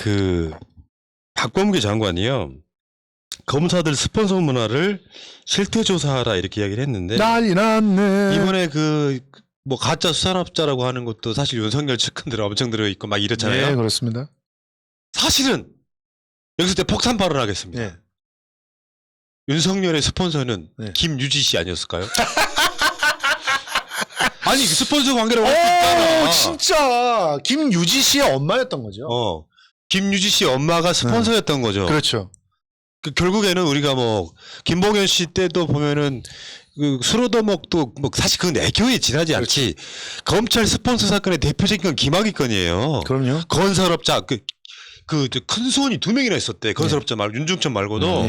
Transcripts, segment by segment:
그 박범계 장관이요. 검사들 스폰서 문화를 실태 조사하라 이렇게 이야기를 했는데 난리 났네. 이번에 그 뭐 가짜 수산업자라고 하는 것도 사실 윤석열 측근들 엄청 들어 있고 막 이렇잖아요. 네, 그렇습니다. 사실은 여기서 때 폭탄 발언하겠습니다. 네. 윤석열의 스폰서는 네. 김유지 씨 아니었을까요? 아니 스폰서 관계라고 할 수 있잖아. 진짜 김유지 씨의 엄마였던 거죠. 김유지 씨 엄마가 스폰서였던 거죠. 그렇죠. 결국에는 우리가 뭐 김봉현 씨 때도 보면은 그 술어도먹도 뭐 사실 그건 애교에 지나지 않지. 검찰 스폰서 사건의 대표적인 건 김학의 건이에요. 그럼요. 건설업자 그 큰 손이 2명이나 있었대. 건설업자 말고 윤중천 말고도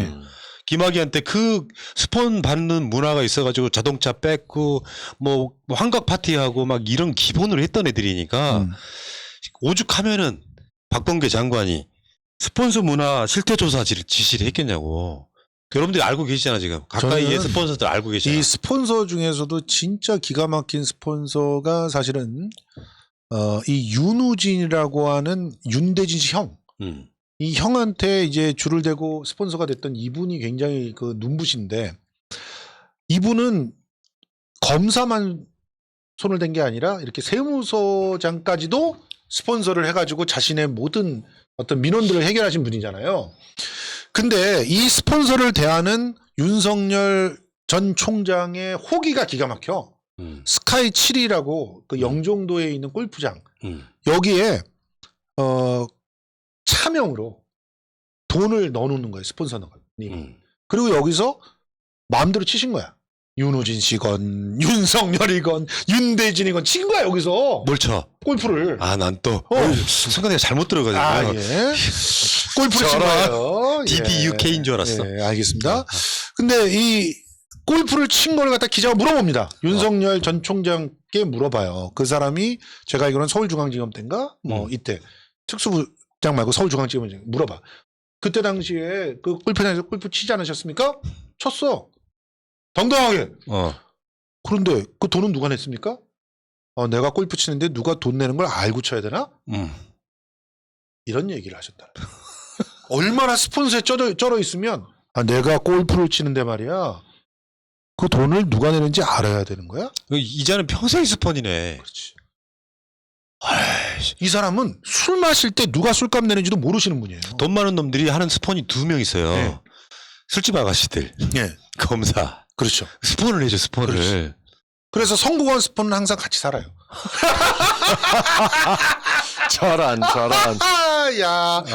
김학의한테 그 스폰 받는 문화가 있어가지고 자동차 뺏고 뭐 환각 파티하고 막 이런 기본으로 했던 애들이니까 오죽하면은 박범계 장관이 스폰서 문화 실태조사 지시를 했겠냐고. 여러분들이 알고 계시잖아 지금. 가까이의 스폰서들 알고 계시잖아. 이 스폰서 중에서도 진짜 기가 막힌 스폰서가 사실은 이 윤우진이라고 하는 윤대진 씨 형. 이 형한테 이제 줄을 대고 스폰서가 됐던 이분이 굉장히 그 눈부신데 이분은 검사만 손을 댄 게 아니라 이렇게 세무서장까지도 스폰서를 해가지고 자신의 모든 어떤 민원들을 해결하신 분이잖아요. 근데 이 스폰서를 대하는 윤석열 전 총장의 호기가 기가 막혀. 스카이 7이라고 그 영종도에 있는 골프장 여기에 차명으로 돈을 넣어놓는 거예요. 스폰서님. 그리고 여기서 마음대로 치신 거야. 윤호진 씨건 윤석열이건 윤대진이건 친 거야 여기서. 뭘 쳐? 골프를. 아, 난 또 순간 내가 잘못 들어가지고. 아, 예. 골프를 친 거예요. DDUK인 줄 알았어. 예, 알겠습니다. 근데 이 골프를 친 걸 갖다 기자가 물어봅니다. 윤석열 전 총장께 물어봐요. 그 사람이 제가 알기로는 서울중앙지검 때인가 뭐 이때 특수부장 말고 서울중앙지검 물어봐. 그때 당시에 그 골프장에서 골프 치지 않으셨습니까? 쳤어. 당당하게. 그런데 그 돈은 누가 냈습니까? 내가 골프 치는데 누가 돈 내는 걸 알고 쳐야 되나? 이런 얘기를 하셨다. 얼마나 스폰서에 쩔어 있으면 내가 골프를 치는데 말이야. 그 돈을 누가 내는지 알아야 되는 거야? 이자는 평생 스폰이네. 그렇지. 이 사람은 술 마실 때 누가 술값 내는지도 모르시는 분이에요. 돈 많은 놈들이 하는 스폰이 2명 있어요. 네. 술집 아가씨들. 네. 검사. 그렇죠. 스폰을 해줘, 스폰을. 그렇지. 그래서 성공한 스폰은 항상 같이 살아요. 저런.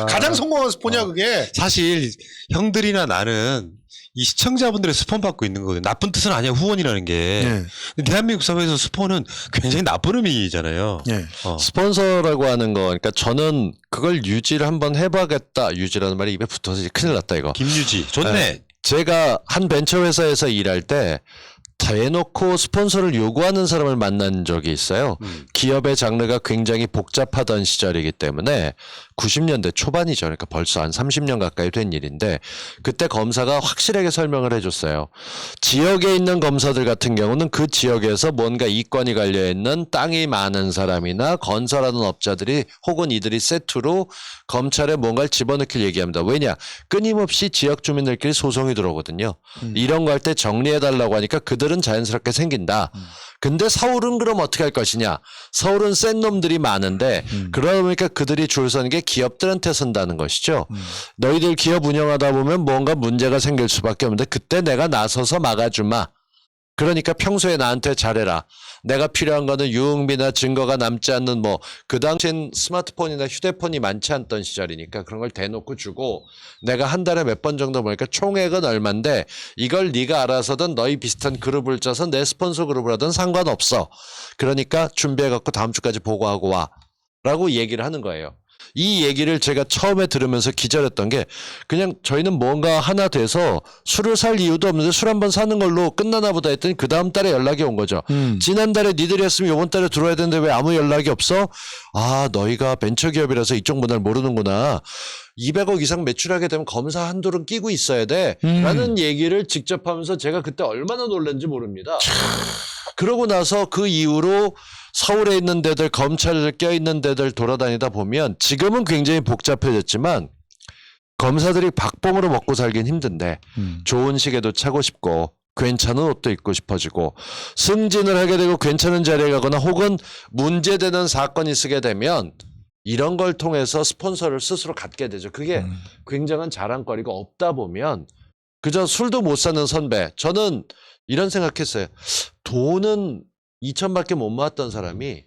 가장 성공한 스폰이야 그게. 사실 형들이나 나는 이 시청자분들의 스폰 받고 있는 거거든. 나쁜 뜻은 아니야, 후원이라는 게. 네. 근데 대한민국 사회에서 스폰은 굉장히 나쁜 의미잖아요. 네. 스폰서라고 하는 거, 그러니까 저는 그걸 유지를 한번 해봐야겠다. 유지라는 말이 입에 붙어서 이제 큰일 났다 이거. 김유지. 좋네. 네. 제가 한 벤처 회사에서 일할 때 대놓고 스폰서를 요구하는 사람을 만난 적이 있어요. 기업의 장르가 굉장히 복잡하던 시절이기 때문에 90년대 초반이죠. 그러니까 벌써 한 30년 가까이 된 일인데 그때 검사가 확실하게 설명을 해줬어요. 지역에 있는 검사들 같은 경우는 그 지역에서 뭔가 이권이 갈려있는 땅이 많은 사람이나 건설하는 업자들이 혹은 이들이 세트로 검찰에 뭔가를 집어넣길 얘기합니다. 왜냐? 끊임없이 지역 주민들끼리 소송이 들어오거든요. 이런 거 할 때 정리해달라고 하니까 그들은 자연스럽게 생긴다. 근데 서울은 그럼 어떻게 할 것이냐? 서울은 센 놈들이 많은데 그러니까 그들이 줄 서는 게 기업들한테 선다는 것이죠. 너희들 기업 운영하다 보면 뭔가 문제가 생길 수밖에 없는데 그때 내가 나서서 막아주마. 그러니까 평소에 나한테 잘해라. 내가 필요한 거는 유흥비나 증거가 남지 않는 뭐 그 당시엔 스마트폰이나 휴대폰이 많지 않던 시절이니까 그런 걸 대놓고 주고 내가 한 달에 몇 번 정도 보니까 총액은 얼만데 이걸 네가 알아서든 너희 비슷한 그룹을 짜서 내 스폰서 그룹을 하든 상관없어. 그러니까 준비해갖고 다음 주까지 보고하고 와. 라고 얘기를 하는 거예요. 이 얘기를 제가 처음에 들으면서 기절했던 게 그냥 저희는 뭔가 하나 돼서 술을 살 이유도 없는데 술 한 번 사는 걸로 끝나나 보다 했더니 그 다음 달에 연락이 온 거죠. 지난달에 니들이 했으면 이번 달에 들어와야 되는데 왜 아무 연락이 없어? 아, 너희가 벤처기업이라서 이쪽 문화를 모르는구나. 200억 이상 매출하게 되면 검사 한도를 끼고 있어야 돼. 라는 얘기를 직접 하면서 제가 그때 얼마나 놀랐는지 모릅니다. 그러고 나서 그 이후로 서울에 있는 데들 검찰 껴있는 데들 돌아다니다 보면 지금은 굉장히 복잡해졌지만 검사들이 박봉으로 먹고 살긴 힘든데 좋은 시계도 차고 싶고 괜찮은 옷도 입고 싶어지고 승진을 하게 되고 괜찮은 자리에 가거나 혹은 문제되는 사건이 있게 되면 이런 걸 통해서 스폰서를 스스로 갖게 되죠. 그게 굉장한 자랑거리가 없다 보면 그저 술도 못 사는 선배. 저는 이런 생각했어요. 돈은 2천밖에 못 모았던 사람이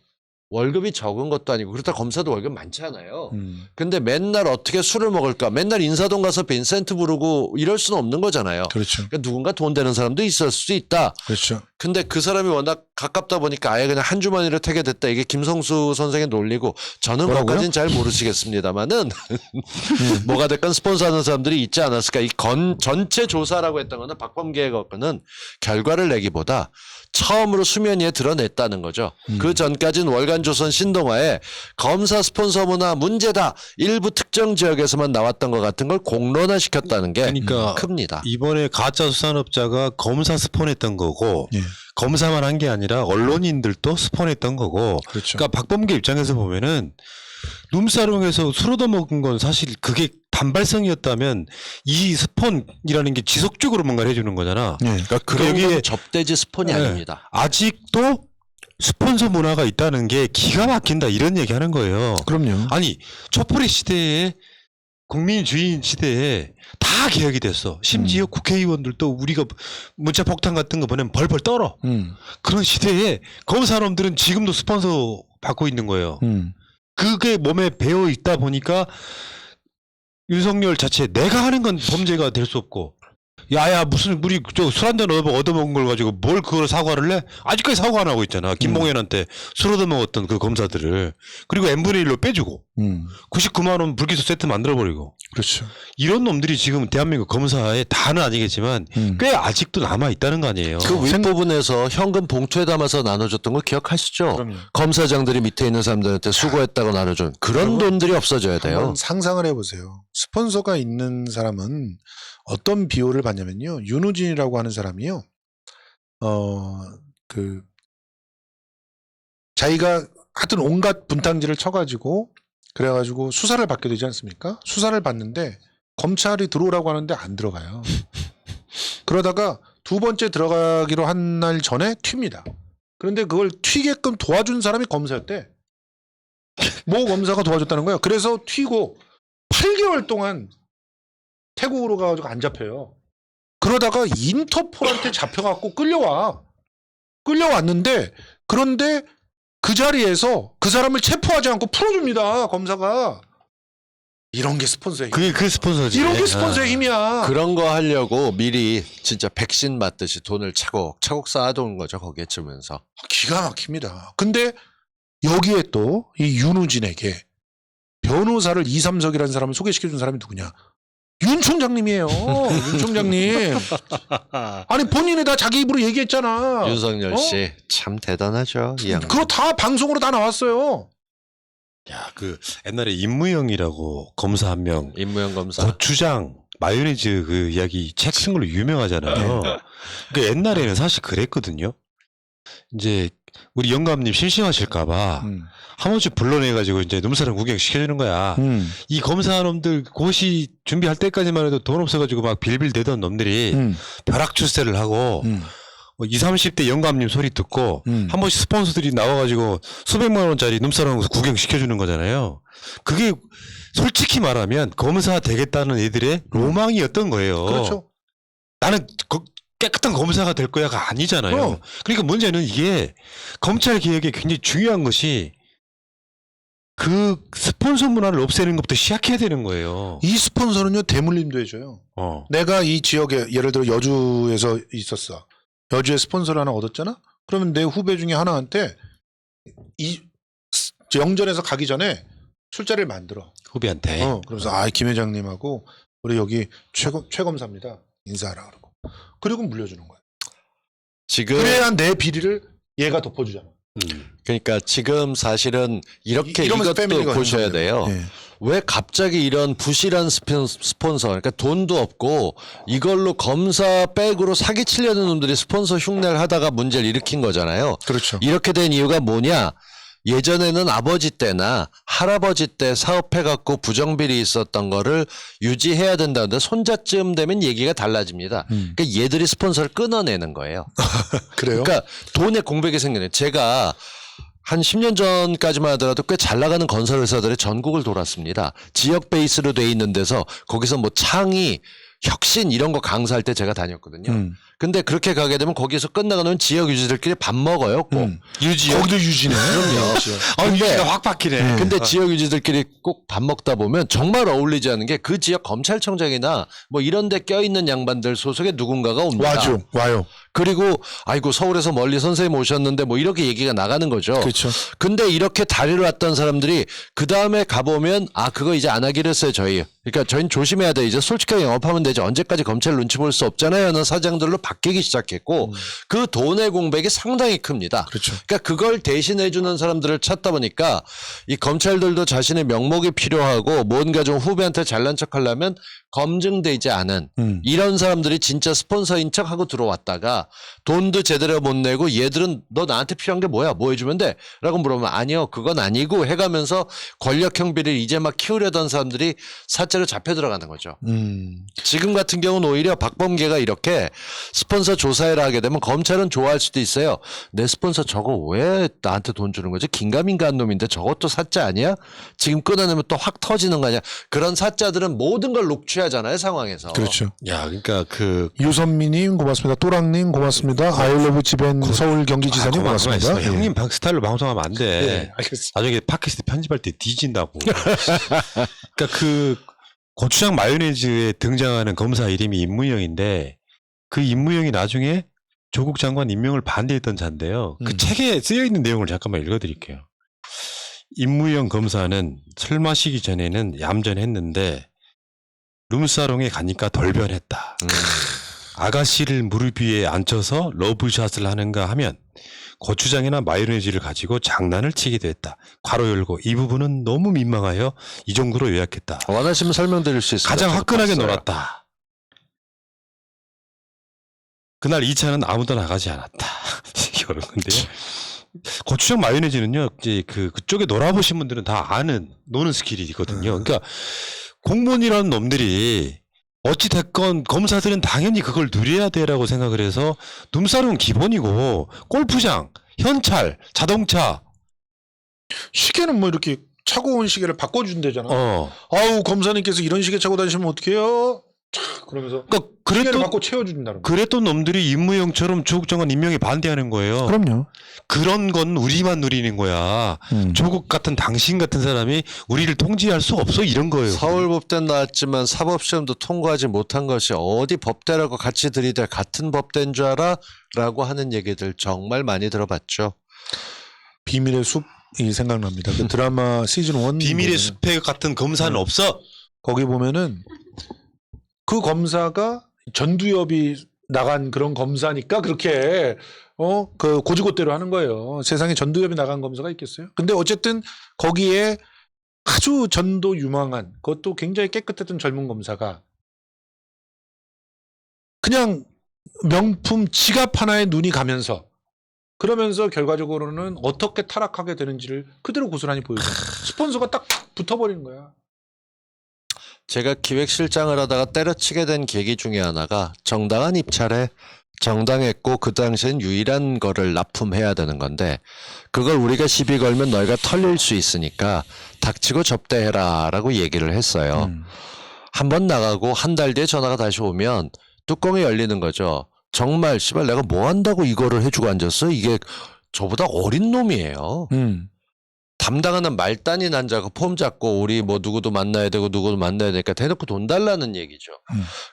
월급이 적은 것도 아니고 그렇다 검사도 월급 많잖아요. 근데 맨날 어떻게 술을 먹을까? 맨날 인사동 가서 빈센트 부르고 이럴 수는 없는 거잖아요. 그렇죠. 그러니까 누군가 돈 되는 사람도 있을 수 있다. 그렇죠. 근데 근데 그 사람이 워낙 가깝다 보니까 아예 그냥 한 주머니를 태게 됐다. 이게 김성수 선생의 논리고 저는 뭐라고요? 그것까지는 잘 모르시겠습니다만은 뭐가 됐건 스폰서하는 사람들이 있지 않았을까. 이 전체 조사라고 했던 거는 박범계의 거는 결과를 내기보다 처음으로 수면 위에 드러냈다는 거죠. 그 전까지는 월간조선 신동아에 검사 스폰서 문화 문제다. 일부 특정 지역에서만 나왔던 것 같은 걸 공론화시켰다는 게 그러니까 큽니다. 이번에 가짜 수산업자가 검사 스폰했던 거고 예. 검사만 한 게 아니라 언론인들도 스폰했던 거고. 그렇죠. 그러니까 박범계 입장에서 보면은 룸사롱에서 술 얻어먹은 건 사실 그게 단발성이었다면 이 스폰이라는 게 지속적으로 뭔가를 해주는 거잖아. 예. 그러니까 그런 여기에- 건 접대지 스폰이 네. 아닙니다. 아직도 스폰서 문화가 있다는 게 기가 막힌다 이런 얘기 하는 거예요. 그럼요. 아니 촛불의 시대에 국민주의 시대에 다 개혁이 됐어. 심지어 국회의원들도 우리가 문자 폭탄 같은 거 보내면 벌벌 떨어. 그런 시대에 검사놈들은 지금도 스폰서 받고 있는 거예요. 그게 몸에 배어 있다 보니까 윤석열 자체 내가 하는 건 범죄가 될 수 없고 야야 무슨 우리 저 술 한잔 얻어먹은 걸 가지고 뭘 그걸 사과를 해? 아직까지 사과 안 하고 있잖아. 김봉현한테 술 얻어먹었던 그 검사들을. 그리고 n분의 1로 빼주고 99만 원 불기소 세트 만들어버리고 그렇죠. 이런 놈들이 지금 대한민국 검사에 다는 아니겠지만 꽤 아직도 남아 있다는 거 아니에요. 그 윗부분에서 현금 봉투에 담아서 나눠줬던 거 기억하시죠? 그럼요. 검사장들이 밑에 있는 사람들한테 수고했다고 나눠준 그런 돈들이 없어져야 돼요. 한번 상상을 해보세요. 스폰서가 있는 사람은 어떤 비호를 받냐면요. 윤우진이라고 하는 사람이요. 자기가 하여튼 온갖 분탕질을 쳐가지고 그래가지고 수사를 받게 되지 않습니까? 수사를 받는데 검찰이 들어오라고 하는데 안 들어가요. 그러다가 두 번째 들어가기로 한 날 전에 튑니다. 그런데 그걸 튀게끔 도와준 사람이 검사였대. 모 검사가 도와줬다는 거예요. 그래서 튀고 8개월 동안 태국으로 가가지고 안 잡혀요. 그러다가 인터폴한테 잡혀갖고 끌려왔는데 그런데 그 자리에서 그 사람을 체포하지 않고 풀어줍니다. 검사가. 이런 게 스폰서의 힘. 그게 그 스폰서지. 이런 게 스폰서의 힘이야. 그런 거 하려고 미리 진짜 백신 맞듯이 돈을 차곡차곡 쌓아두는 거죠. 거기에 치면서. 기가 막힙니다. 근데 여기에 또 이 윤우진에게 변호사를 이삼석이라는 사람을 소개시켜준 사람이 누구냐? 윤 총장님이에요. 윤 총장님. 아니 본인이 다 자기 입으로 얘기했잖아. 윤석열 씨 참 대단하죠. 이 양반. 그거 다 방송으로 다 나왔어요. 야, 그 옛날에 임무영이라고 검사 한 명 임무영 검사. 고추장 마요네즈 그 이야기 책 쓴 걸로 유명하잖아요. 그 옛날에는 사실 그랬거든요. 이제 우리 영감님 심심하실까봐 한 번씩 불러내가지고 이제 놈사람 구경 시켜주는 거야. 이 검사놈들 고시 준비할 때까지만 해도 돈 없어가지고 막 빌빌대던 놈들이 벼락출세를 하고 20, 30대 영감님 소리 듣고 한 번씩 스폰서들이 나와가지고 수백만 원짜리 놈사람 구경 시켜주는 거잖아요. 그게 솔직히 말하면 검사 되겠다는 애들의 로망이었던 거예요. 그렇죠. 나는 깨끗한 검사가 될 거야가 아니잖아요. 그러니까 문제는 이게 검찰 개혁에 굉장히 중요한 것이 그 스폰서 문화를 없애는 것부터 시작해야 되는 거예요. 이 스폰서는요 대물림도 해줘요. 내가 이 지역에 예를 들어 여주에서 있었어. 여주에 스폰서를 하나 얻었잖아. 그러면 내 후배 중에 하나한테 이 영전에서 가기 전에 술자리를 만들어. 후배한테. 그러면서 김 회장님하고 우리 여기 최 검사입니다. 인사하라 그러고. 그리고 물려주는 거야. 지금 그래야 내 비리를 얘가 덮어주잖아. 그러니까 지금 사실은 이렇게 이러면서 이것도 패밀리가 보셔야 형성돼요. 돼요. 예. 왜 갑자기 이런 부실한 스폰서, 그러니까 돈도 없고 이걸로 검사 백으로 사기치려는 놈들이 스폰서 흉내를 하다가 문제를 일으킨 거잖아요. 그렇죠. 이렇게 된 이유가 뭐냐? 예전에는 아버지 때나 할아버지 때 사업해갖고 부정비리 있었던 거를 유지해야 된다는데 손자쯤 되면 얘기가 달라집니다. 그러니까 얘들이 스폰서를 끊어내는 거예요. 그래요? 그러니까 돈의 공백이 생기네. 제가 한 10년 전까지만 하더라도 꽤 잘 나가는 건설 회사들이 전국을 돌았습니다. 지역 베이스로 돼 있는 데서 거기서 뭐 창의, 혁신 이런 거 강사할 때 제가 다녔거든요. 근데 그렇게 가게 되면 거기서 끝나고 나면 지역 유지들끼리 밥 먹어요, 꼭. 유지요. 거기도 유지네. 그럼요. 유지가 확 바뀌네. 근데 지역 유지들끼리 꼭 밥 먹다 보면 정말 어울리지 않은 게 그 지역 검찰청장이나 뭐 이런 데 껴있는 양반들 소속의 누군가가 옵니다. 와요. 그리고 아이고 서울에서 멀리 선생님 오셨는데 뭐 이렇게 얘기가 나가는 거죠. 그렇죠. 근데 이렇게 다리로 왔던 사람들이 그 다음에 가보면 아 그거 이제 안 하기로 했어요 저희. 그러니까 저희는 조심해야 돼. 이제 솔직하게 영업하면 되지. 언제까지 검찰 눈치 볼 수 없잖아요 하는 사장들로 바뀌기 시작했고 그 돈의 공백이 상당히 큽니다. 그렇죠. 그러니까 그걸 대신해 주는 사람들을 찾다 보니까 이 검찰들도 자신의 명목이 필요하고 뭔가 좀 후배한테 잘난 척하려면 검증되지 않은 이런 사람들이 진짜 스폰서인 척하고 들어왔다가 돈도 제대로 못 내고 얘들은 너 나한테 필요한 게 뭐야? 뭐 해주면 돼? 라고 물으면 아니요 그건 아니고 해가면서 권력형 비리를 이제 막 키우려던 사람들이 사채로 잡혀 들어가는 거죠. 지금 같은 경우는 오히려 박범계가 이렇게 스폰서 조사해라 하게 되면 검찰은 좋아할 수도 있어요. 내 스폰서 저거 왜 나한테 돈 주는 거지? 긴가민가한 놈인데 저것도 사짜 아니야? 지금 끊어내면 또 확 터지는 거 아니야? 그런 사짜들은 모든 걸 녹취하잖아요 상황에서. 그렇죠. 야, 그러니까 그 유선미님 고맙습니다. 또랑님 고맙습니다. 아이러브 지벤 서울 경기지사님 고맙습니다. 예. 형님 스타일로 방송하면 안 돼. 네, 알겠습니다. 나중에 팟캐스트 편집할 때 뒤진다고. 그러니까 그 고추장 마요네즈에 등장하는 검사 이름이 임무영인데 그 임무영이 나중에 조국 장관 임명을 반대했던 자인데요. 그 책에 쓰여 있는 내용을 잠깐만 읽어드릴게요. 임무영 검사는 술 마시기 전에는 얌전했는데 룸사롱에 가니까 덜 변했다. 아가씨를 무릎 위에 앉혀서 러브샷을 하는가 하면 고추장이나 마요네즈를 가지고 장난을 치기도 했다. 괄호 열고 이 부분은 너무 민망하여 이 정도로 요약했다. 원하시면 설명드릴 수 있습니다. 가장 저도 화끈하게 봤어요. 놀았다. 그날 2차는 아무도 나가지 않았다. 이런 건데요. 고추장 마요네즈는요, 이제 그쪽에 놀아보신 분들은 다 아는, 노는 스킬이 있거든요. 그러니까 공무원이라는 놈들이 어찌됐건 검사들은 당연히 그걸 누려야 돼라고 생각을 해서 룸사롱은 기본이고 골프장, 현찰, 자동차. 시계는 뭐 이렇게 차고 온 시계를 바꿔준대잖아. 아우 검사님께서 이런 시계 차고 다니시면 어떡해요? 촥 그러면서 그러니까 시계를 바꿔 채워준다는 거. 그랬던 놈들이 임무영처럼 조국 장관 임명에 반대하는 거예요. 그럼요. 그런 건 우리만 누리는 거야. 조국 같은 당신 같은 사람이 우리를 통제할 수 없어 이런 거예요. 서울법대 나왔지만 사법시험도 통과하지 못한 것이 어디 법대라고 같이 들이대 같은 법대인 줄 알아? 라고 하는 얘기들 정말 많이 들어봤죠. 비밀의 숲이 생각납니다. 그 드라마 시즌 1 비밀의 숲에 같은 검사는 없어. 거기 보면은 그 검사가 전두엽이 나간 그런 검사니까 그렇게 그 고지고대로 하는 거예요. 세상에 전두엽이 나간 검사가 있겠어요? 근데 어쨌든 거기에 아주 전도 유망한 그것도 굉장히 깨끗했던 젊은 검사가 그냥 명품 지갑 하나에 눈이 가면서 그러면서 결과적으로는 어떻게 타락하게 되는지를 그대로 고스란히 보여줘요. 스폰서가 딱 붙어버리는 거야. 제가 기획실장을 하다가 때려치게 된 계기 중에 하나가 정당한 입찰에 정당했고 그 당시엔 유일한 거를 납품해야 되는 건데 그걸 우리가 시비 걸면 너희가 털릴 수 있으니까 닥치고 접대해라 라고 얘기를 했어요. 한 번 나가고 한 달 뒤에 전화가 다시 오면 뚜껑이 열리는 거죠. 정말 씨발 내가 뭐 한다고 이거를 해주고 앉았어? 이게 저보다 어린 놈이에요. 담당하는 말단이 난자고 폼 잡고 우리 뭐 누구도 만나야 되고 누구도 만나야 되니까 대놓고 돈 달라는 얘기죠.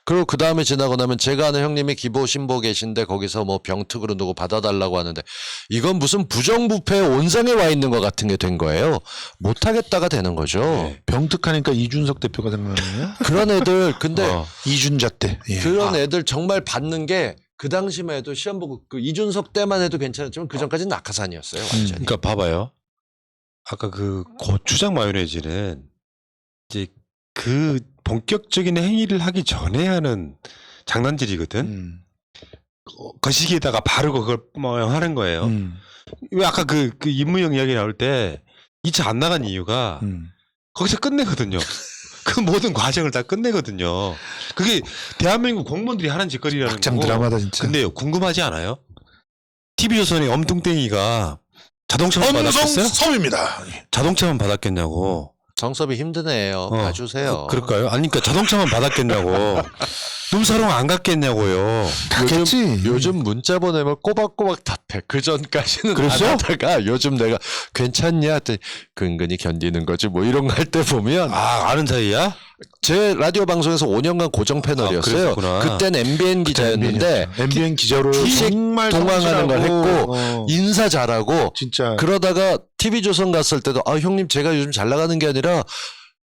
그리고 그 다음에 지나고 나면 제가 아는 형님이 기보 신보 계신데 거기서 뭐 병특으로 누구 받아달라고 하는데 이건 무슨 부정부패 온상에 와 있는 것 같은 게 된 거예요. 못하겠다가 되는 거죠. 네. 병특하니까 이준석 대표가 생각나네요. 그런 애들 근데 이준자 때. 예. 그런 애들 정말 받는 게 그 당시만 해도 시험 보고 그 이준석 때만 해도 괜찮았지만 그 전까지는 낙하산이었어요. 완전히. 그러니까 봐봐요. 아까 그 고추장 마요네즈는 이제 그 본격적인 행위를 하기 전에 하는 장난질이거든. 거시기에다가 바르고 그걸 뭐 하는 거예요. 왜 아까 그 임무영 이야기 나올 때 2차 안 나간 이유가 거기서 끝내거든요. 그 모든 과정을 다 끝내거든요. 그게 대한민국 공무원들이 하는 짓거리라는 막장 거고. 드라마다 진짜. 근데요, 궁금하지 않아요? TV조선의 엄뚱땡이가 자동차만 받았겠어요? 성섭입니다. 자동차만 받았겠냐고. 정섭이 힘드네요. 봐주세요. 그럴까요? 아니, 그러니까 자동차만 받았겠냐고. 눈사롱 안 갔겠냐고요. 요즘 문자 보내면 꼬박꼬박 답해. 그 전까지는 그랬어? 안 하다가 요즘 내가 괜찮냐 했더니 근근히 견디는 거지 뭐 이런 거 할 때 보면 아, 아는 사이야? 제 라디오 방송에서 5년간 고정 패널이었어요. 그랬었구나. 그땐 MBN 기자였는데 MBN 기자로 정말 동항하는 걸 했고 인사 잘하고 진짜 그러다가 TV조선 갔을 때도 아 형님 제가 요즘 잘 나가는 게 아니라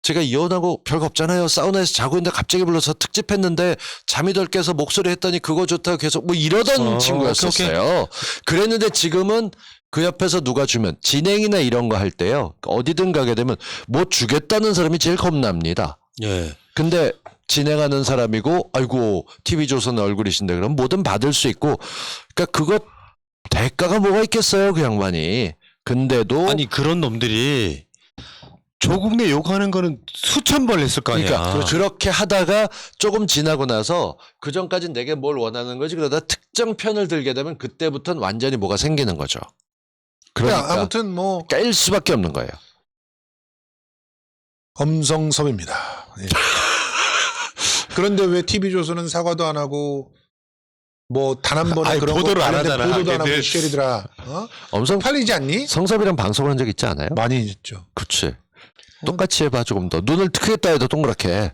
제가 이혼하고 별거 없잖아요. 사우나에서 자고 있는데 갑자기 불러서 특집했는데 잠이 덜 깨서 목소리 했더니 그거 좋다고 계속 뭐 이러던 친구였었어요. 그랬는데 지금은 그 옆에서 누가 주면 진행이나 이런 거 할 때요. 어디든 가게 되면 뭐 주겠다는 사람이 제일 겁납니다. 예. 근데 진행하는 사람이고 아이고 TV조선 얼굴이신데 그럼 뭐든 받을 수 있고 그러니까 그거 대가가 뭐가 있겠어요 그 양반이. 근데도 아니, 그런 놈들이 조국 내 욕하는 거는 수천 번 했을 거 아니야. 그러니까 그렇게 하다가 조금 지나고 나서 그 전까진 내게 뭘 원하는 거지 그러다 특정 편을 들게 되면 그때부터는 완전히 뭐가 생기는 거죠. 그러니까 아무튼 뭐 깰 수밖에 없는 거예요. 엄성섭입니다. 예. 그런데 왜 TV조선은 사과도 안 하고 뭐 단 한 번에 아니, 그런 보도를 거 안 하는데 하잖아. 보도도 안 하고 걔들. 쉐리들아 엄성 팔리지 않니? 성섭이랑 방송을 한 적 있지 않아요? 많이 있죠. 그렇지. 똑같이 해봐 조금 더. 눈을 크게 따야 더 동그랗게 해.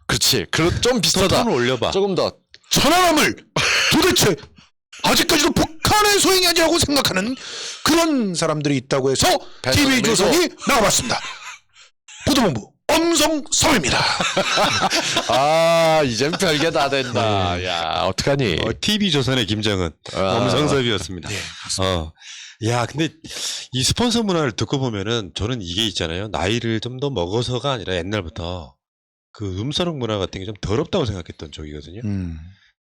그렇지. 좀 비슷하다. 톤을 올려봐. 조금 더. 천안함을 도대체 아직까지도 북한의 소행이 아니라고 생각하는 그런 사람들이 있다고 해서 TV조선이 나와봤습니다. 보도본부 엄성섭입니다. 아 이젠 별게 다 된다. 야 어떡하니. TV조선의 김정은. 엄성섭이었습니다. 네, 야, 근데 이 스폰서 문화를 듣고 보면은 저는 이게 있잖아요. 나이를 좀 더 먹어서가 아니라 옛날부터 그 눈사롱 문화 같은 게 좀 더럽다고 생각했던 쪽이거든요.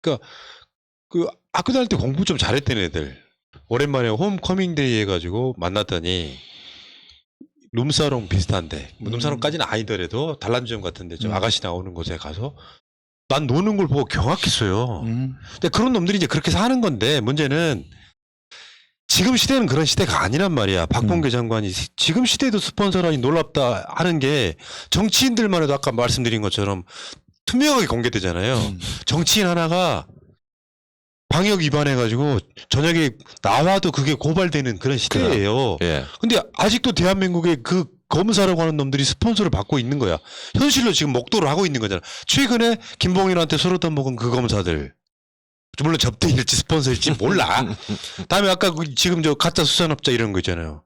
그러니까 그 학교 다닐 때 공부 좀 잘했던 애들 오랜만에 홈커밍데이 해가지고 만났더니 룸사롱 비슷한데 뭐 룸사롱까지는 아니더라도 단란주점 같은데 좀 아가씨 나오는 곳에 가서 난 노는 걸 보고 경악했어요. 근데 그런 놈들이 이제 그렇게 사는 건데 문제는 지금 시대는 그런 시대가 아니란 말이야. 박범계 장관이 지금 시대에도 스폰서라니 놀랍다 하는 게 정치인들만 해도 아까 말씀드린 것처럼 투명하게 공개되잖아요. 정치인 하나가 방역 위반해가지고 저녁에 나와도 그게 고발되는 그런 시대예요. 예. 근데 아직도 대한민국에 그 검사라고 하는 놈들이 스폰서를 받고 있는 거야. 현실로 지금 목도를 하고 있는 거잖아. 최근에 김봉일한테 서로 떠먹은 그 검사들. 물론 접대일지 스폰서일지 몰라. 다음에 아까 지금 저 가짜 수산업자 이런 거 있잖아요.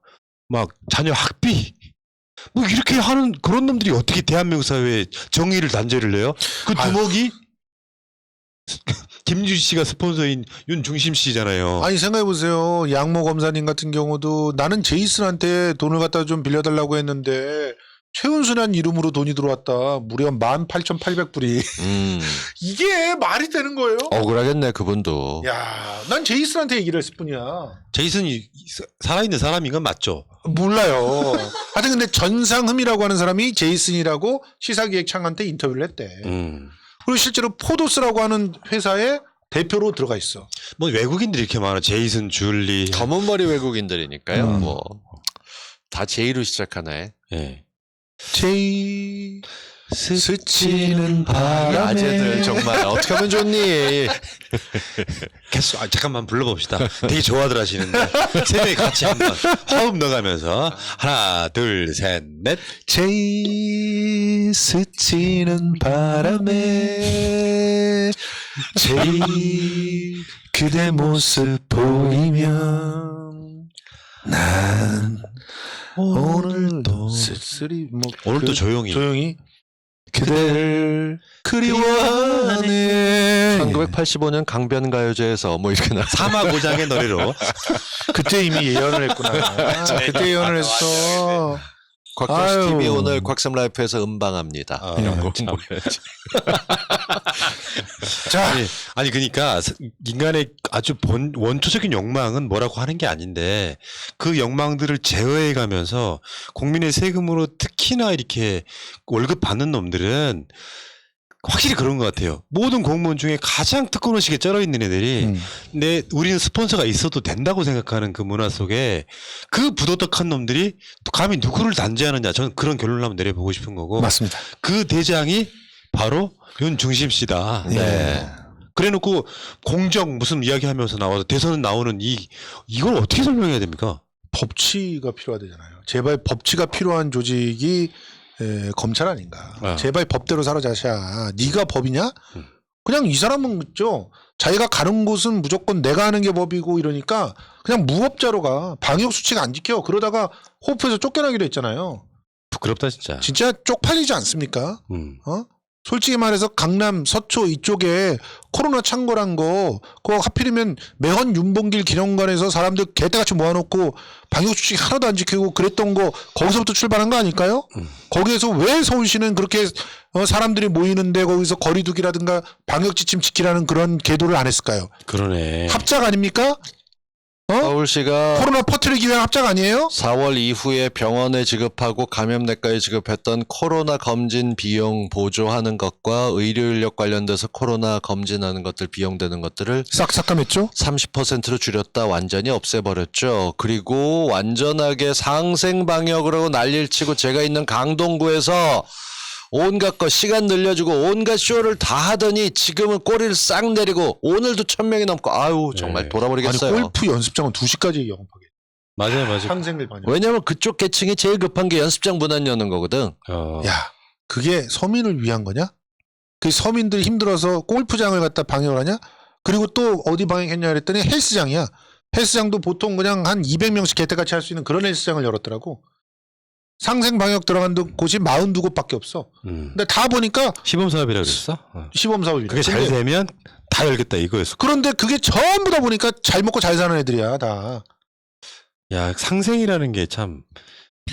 막 자녀 학비. 뭐 이렇게 하는 그런 놈들이 어떻게 대한민국 사회에 정의를 단죄를 내요? 그 두목이 김주희 씨가 스폰서인 윤중심 씨잖아요. 아니 생각해보세요. 양모 검사님 같은 경우도 나는 제이슨한테 돈을 갖다 좀 빌려달라고 했는데 최은순한 이름으로 돈이 들어왔다. 무려 18,800불이. 이게 말이 되는 거예요? 억울하겠네 그분도. 야, 난 제이슨한테 얘기를 했을 뿐이야. 제이슨이 살아있는 사람인 건 맞죠? 몰라요. 하여튼 근데 전상흠이라고 하는 사람이 제이슨이라고 시사기획창한테 인터뷰를 했대. 그리고 실제로 포도스라고 하는 회사에 대표로 들어가 있어. 뭐 외국인들이 이렇게 많아. 제이슨, 줄리. 검은 머리 외국인들이니까요. 뭐 다 J로 시작하네. 예. 제이 스치는 바람에 아재들 정말 어떻게 하면 좋니? 계속 잠깐만 불러봅시다. 되게 좋아들 하시는데 세 명이 같이 한번 호흡 넣어가면서 하나 둘 셋 넷. 제이 스치는 바람에 제이 그대 모습 보이면 난 오늘도 쓸쓸히 뭐 오늘도 조용히 그대를 그리워하네. 1985년 강변가요제에서 뭐 이렇게 나. 사마고장의 노래로. 그때 이미 예언을 했구나. 그때 예언을 했어. 곽경수 아유. TV 오늘 곽삼 라이프에서 음방합니다. 아, 이런 거 참. 홍보해야지. 자, 아니 그러니까 인간의 아주 원초적인 욕망은 뭐라고 하는 게 아닌데 그 욕망들을 제어해 가면서 국민의 세금으로 특히나 이렇게 월급 받는 놈들은 확실히 그런 것 같아요. 모든 공무원 중에 가장 특권의식에 쩔어 있는 애들이 우리는 스폰서가 있어도 된다고 생각하는 그 문화 속에 그 부도덕한 놈들이 또 감히 누구를 단죄하느냐, 저는 그런 결론을 한번 내려보고 싶은 거고. 맞습니다. 그 대장이 바로 윤중심 씨다. 네. 그래놓고 공정 무슨 이야기하면서 나와서 대선 나오는 이걸 어떻게 설명해야 됩니까? 법치가 필요하다잖아요. 제발 법치가 필요한 조직이 검찰 아닌가. 아. 제발 법대로 살아자샤. 네가 법이냐? 그냥 이 사람은 그죠. 자기가 가는 곳은 무조건 내가 하는 게 법이고 이러니까 그냥 무법자로 가. 방역 수칙 안 지켜. 그러다가 호흡에서 쫓겨나기로 했잖아요. 부끄럽다 진짜. 진짜 쪽팔리지 않습니까? 음. 솔직히 말해서 강남 서초 이쪽에 코로나 창궐한 거 그거 하필이면 매헌 윤봉길 기념관에서 사람들 개떼같이 모아놓고 방역수칙 하나도 안 지키고 그랬던 거 거기서부터 출발한 거 아닐까요? 거기에서 왜 서울시는 그렇게 사람들이 모이는데 거기서 거리두기라든가 방역지침 지키라는 그런 계도를 안 했을까요? 그러네. 합작 아닙니까? 서울시가 코로나 퍼뜨리기 위한 합작 아니에요? 4월 이후에 병원에 지급하고 감염내과에 지급했던 코로나 검진 비용 보조하는 것과 의료인력 관련돼서 코로나 검진하는 것들 비용되는 것들을 싹 삭감했죠? 30%로 줄였다 완전히 없애버렸죠. 그리고 완전하게 상생 방역을 하고 난리를 치고 제가 있는 강동구에서 온갖 거 시간 늘려주고 온갖 쇼를 다 하더니 지금은 꼬리를 싹 내리고 오늘도 1,000명이 넘고 아유 정말 네. 돌아버리겠어요. 아니 골프 연습장은 2시까지 영업하게. 맞아요. 상생을 반영. 왜냐면 그쪽 계층이 제일 급한 게 연습장 문안 여는 거거든. 야, 그게 서민을 위한 거냐? 그 서민들이 힘들어서 골프장을 갖다 방역을 하냐? 그리고 또 어디 방역했냐 그랬더니 헬스장이야. 헬스장도 보통 그냥 한 200명씩 개떼같이 할 수 있는 그런 헬스장을 열었더라고. 상생 방역 들어간 곳이 42곳밖에 없어. 근데 다 보니까 시범 사업이라 그랬어? 시범 사업이야. 그게 잘 되면 다 열겠다 이거였어. 그런데 그게 전부 다 보니까 잘 먹고 잘 사는 애들이야, 다. 야, 상생이라는 게 참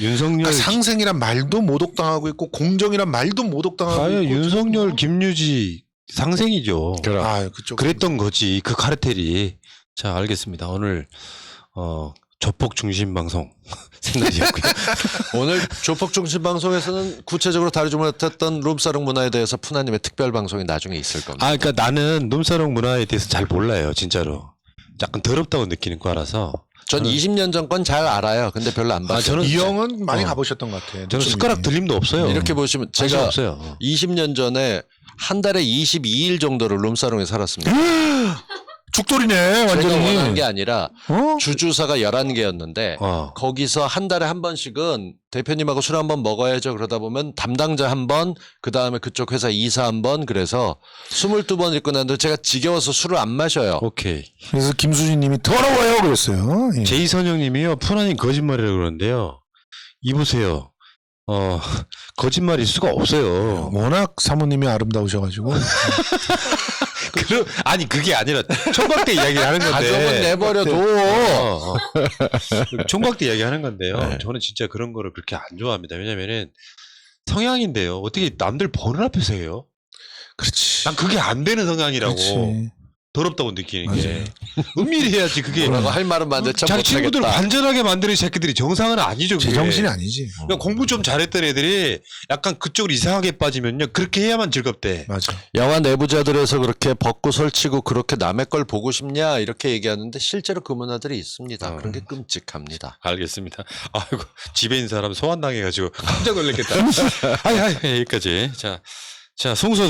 윤석열 그러니까 상생이란 말도 모독당하고 있고 공정이란 말도 모독당하고 아유, 있고. 윤석열 김유지 상생이죠. 아, 그쪽. 그랬던 거지 그 카르텔이. 자, 알겠습니다. 오늘 조폭 중심 방송 생각이었고요. 오늘 조폭중심 방송에서는 구체적으로 다루지 못했던 룸사롱 문화에 대해서 푸나님의 특별 방송이 나중에 있을 겁니다. 아, 그러니까 나는 놈사롱 문화에 대해서 잘 몰라요, 진짜로. 약간 더럽다고 느끼는 거라서. 전 20년 전 건 잘 알아요. 근데 별로 안 봤어요. 저는 이 형은 많이 가보셨던 것 같아. 저는 숟가락 들림도 없어요. 이렇게 보시면 관심 제가 없어요. 20년 전에 한 달에 22일 정도를 룸사롱에 살았습니다. 죽돌이네, 제가 원한 완전히. 게 아니라 어? 주주사가 11개였는데 거기서 한 달에 한 번씩은 대표님하고 술 한번 먹어야죠. 그러다 보면 담당자 한 번, 그 다음에 그쪽 회사 이사 한 번, 그래서 22번 있고 난데 제가 지겨워서 술을 안 마셔요. 오케이. 그래서 김수진 님이 더러워요 그랬어요. 예. 제이선 형님이요, 푸나님 거짓말이라고 그러는데요. 이보세요. 거짓말일 수가 없어요. 워낙 사모님이 아름다우셔가지고. 아니, 그게 아니라 총각 때 이야기를 하는 건데. 가족은 내버려둬. 총각 때 이야기하는 건데요. 네. 저는 진짜 그런 거를 그렇게 안 좋아합니다. 왜냐면은 성향인데요. 어떻게 남들 보는 앞에서 해요? 그렇지. 난 그게 안 되는 성향이라고. 그렇지. 더럽다고 느끼는 게. 은밀히 해야지 그게. 뭐라고 할 말은 많은데 참 자기 친구들을 못하겠다. 반전하게 만드는 새끼들이 정상은 아니죠. 그게. 제정신이 아니지. 그러니까 공부 좀 잘했던 애들이 약간 그쪽으로 이상하게 빠지면요. 그렇게 해야만 즐겁대. 맞아. 영화 내부자들에서 그렇게 벗고 설치고 그렇게 남의 걸 보고 싶냐 이렇게 얘기하는데 실제로 그 문화들이 있습니다. 그런 게 끔찍합니다. 알겠습니다. 아이고, 집에 있는 사람 소환당해가지고 깜짝 놀랐겠다. 아이, 여기까지. 자, 송소정.